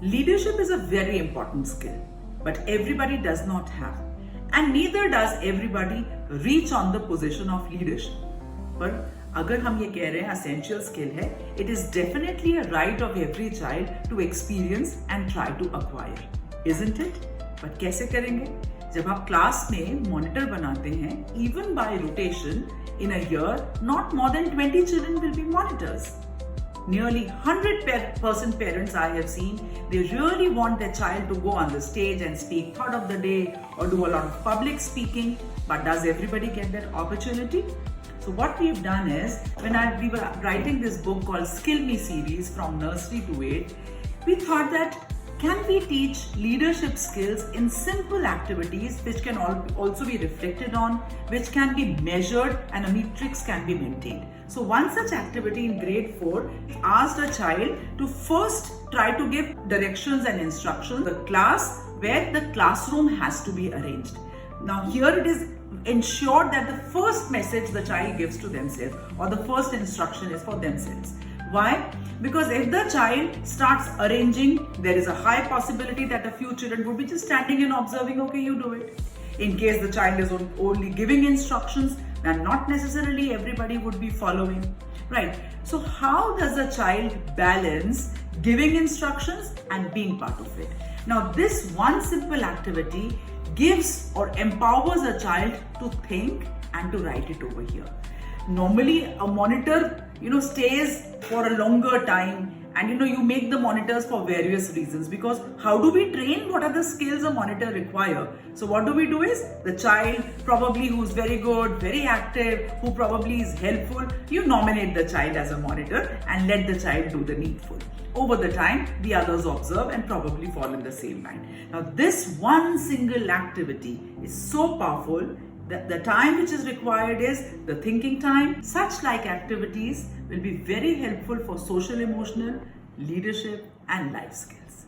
Leadership is a very important skill, but everybody does not have, and neither does everybody reach on the position of leadership. पर अगर हम ये कह रहे हैं essential skill है, it is definitely a right of every child to experience and try to acquire, isn't it? But कैसे करेंगे? जब आप क्लास में मॉनिटर बनाते हैं, even by rotation, in a year, not more than 20 children will be monitors. Nearly 100% parents I have seen, they really want their child to go on the stage and speak thought of the day or do a lot of public speaking, but does everybody get that opportunity? So what we've done is, when we were writing this book called Skill Me series from nursery to 8, we thought that can we teach leadership skills in simple activities which can also be reflected on, which can be measured, and a matrix can be maintained. So one such activity in grade 4 asked a child to first try to give directions and instructions to the class where the classroom has to be arranged. Now here it is ensured that the first message the child gives to themselves or the first instruction is for themselves. Why? Because if the child starts arranging, there is a high possibility that a few children would be just standing and observing, okay, you do it. In case the child is only giving instructions, then not necessarily everybody would be following, right? So how does a child balance giving instructions and being part of it? Now this one simple activity gives or empowers a child to think and to write it over here. Normally a monitor stays for a longer time, and you make the monitors for various reasons, because how do we train what are the skills a monitor require? So what do we do is, the child probably who's very good, very active, who probably is helpful, you nominate the child as a monitor and let the child do the needful. Over the time, the others observe and probably fall in the same line. Now this one single activity is so powerful. The time which is required is the thinking time. Such like activities will be very helpful for social, emotional, leadership and life skills.